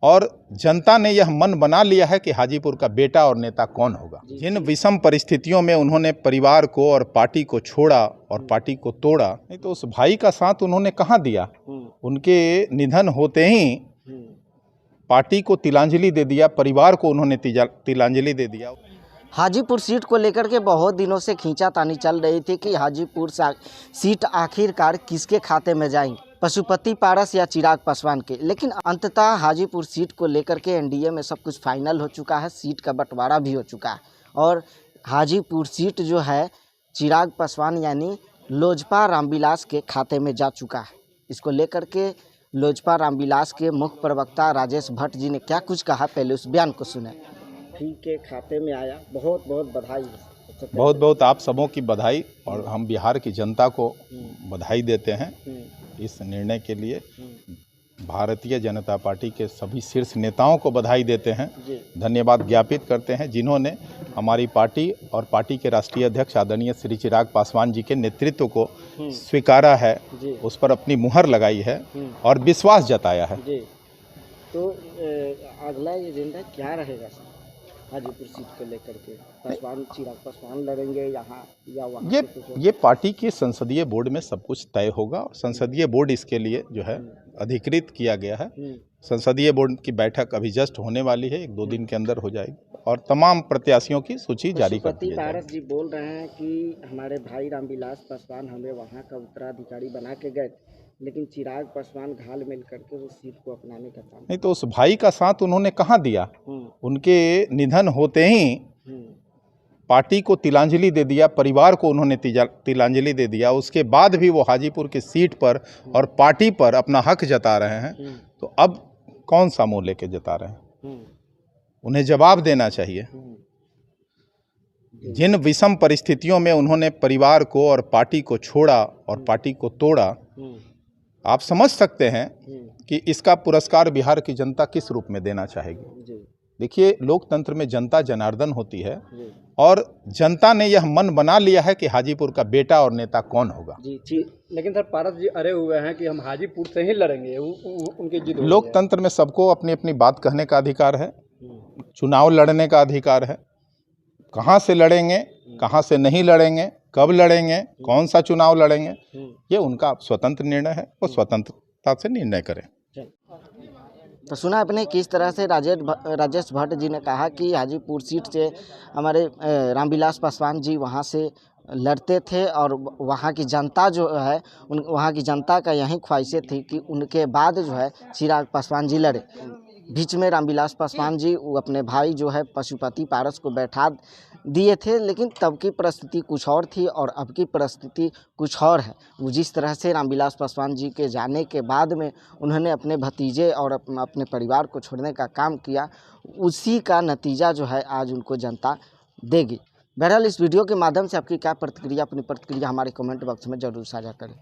और जनता ने यह मन बना लिया है कि हाजीपुर का बेटा और नेता कौन होगा। जिन विषम परिस्थितियों में उन्होंने परिवार को और पार्टी को छोड़ा और पार्टी को तोड़ा, नहीं तो उस भाई का साथ उन्होंने कहाँ दिया। उनके निधन होते ही पार्टी को तिलांजलि दे दिया, परिवार को उन्होंने तिलांजलि दे दिया। हाजीपुर सीट को लेकर के बहुत दिनों से खींचातानी चल रही थी कि हाजीपुर सीट आखिरकार किसके खाते में जाएंगी, पशुपति पारस या चिराग पासवान के। लेकिन अंततः हाजीपुर सीट को लेकर के एनडीए में सब कुछ फाइनल हो चुका है, सीट का बंटवारा भी हो चुका है और हाजीपुर सीट जो है चिराग पासवान यानी लोजपा रामविलास के खाते में जा चुका है। इसको लेकर के लोजपा रामविलास के मुख्य प्रवक्ता राजेश भट्ट जी ने क्या कुछ कहा, पहले उस बयान को सुने। ठीक के खाते में आया, बहुत बहुत बधाई। बहुत बहुत आप सबों की बधाई और हम बिहार की जनता को बधाई देते हैं इस निर्णय के लिए। भारतीय जनता पार्टी के सभी शीर्ष नेताओं को बधाई देते हैं, धन्यवाद ज्ञापित करते हैं जिन्होंने हमारी पार्टी और पार्टी के राष्ट्रीय अध्यक्ष आदरणीय श्री चिराग पासवान जी के नेतृत्व को स्वीकारा है, उस पर अपनी मुहर लगाई है और विश्वास जताया है। तो अगला एजेंडा क्या रहेगा हाजीपुर सीट को लेकर के? पासवान चिराग पासवान लड़ेंगे यहाँ या वहाँ? ये पार्टी के संसदीय बोर्ड में सब कुछ तय होगा और संसदीय बोर्ड इसके लिए जो है अधिकृत किया गया है। संसदीय बोर्ड की बैठक अभी जस्ट होने वाली है, 1-2 दिन के अंदर हो जाएगी और तमाम प्रत्याशियों की सूची जारी कर दी जाएगी। पारस जी बोल रहे हैं कि हमारे भाई रामविलास पासवान हमें वहाँ का उत्तराधिकारी बना के गए, लेकिन चिराग पासवान घाल मिल करके उस सीट को अपनाने का काम। नहीं तो उस भाई का साथ उन्होंने कहाँ दिया। उनके निधन होते ही पार्टी को तिलांजलि दे दिया, परिवार को उन्होंने तिलांजलि दे दिया। उसके बाद भी वो हाजीपुर की सीट पर और पार्टी पर अपना हक जता रहे हैं, तो अब कौन सा मुंह लेके जता रहे हैं? उन्हें जवाब देना चाहिए। जिन विषम परिस्थितियों में उन्होंने परिवार को और पार्टी को छोड़ा और पार्टी को तोड़ा, आप समझ सकते हैं कि इसका पुरस्कार बिहार की जनता किस रूप में देना चाहेगी। देखिए, लोकतंत्र में जनता जनार्दन होती है और जनता ने यह मन बना लिया है कि हाजीपुर का बेटा और नेता कौन होगा। लेकिन सर पारस जी अरे हुए हैं कि हम हाजीपुर से ही लड़ेंगे, उनकी जिद। लोकतंत्र में सबको अपनी अपनी बात कहने का अधिकार है, चुनाव लड़ने का अधिकार है। कहाँ से लड़ेंगे, कहाँ से नहीं लड़ेंगे, कब लड़ेंगे, कौन सा चुनाव लड़ेंगे, ये उनका स्वतंत्र निर्णय है, वो स्वतंत्रता से निर्णय करें। तो सुना आपने किस तरह से राजेश भट्ट जी ने कहा कि हाजीपुर सीट से हमारे रामविलास पासवान जी वहाँ से लड़ते थे और वहाँ की जनता जो है वहाँ की जनता का यही ख्वाहिशें थी कि उनके बाद जो है चिराग पासवान जी लड़े। बीच में रामविलास पासवान जी वो अपने भाई जो है पशुपति पारस को बैठा दिए थे, लेकिन तब की परिस्थिति कुछ और थी और अब की परिस्थिति कुछ और है। वो जिस तरह से रामविलास पासवान जी के जाने के बाद में उन्होंने अपने भतीजे और अपने परिवार को छोड़ने का काम किया, उसी का नतीजा जो है आज उनको जनता देगी। बहरहाल इस वीडियो के माध्यम से आपकी क्या प्रतिक्रिया, अपनी प्रतिक्रिया हमारे कमेंट बॉक्स में ज़रूर साझा करें।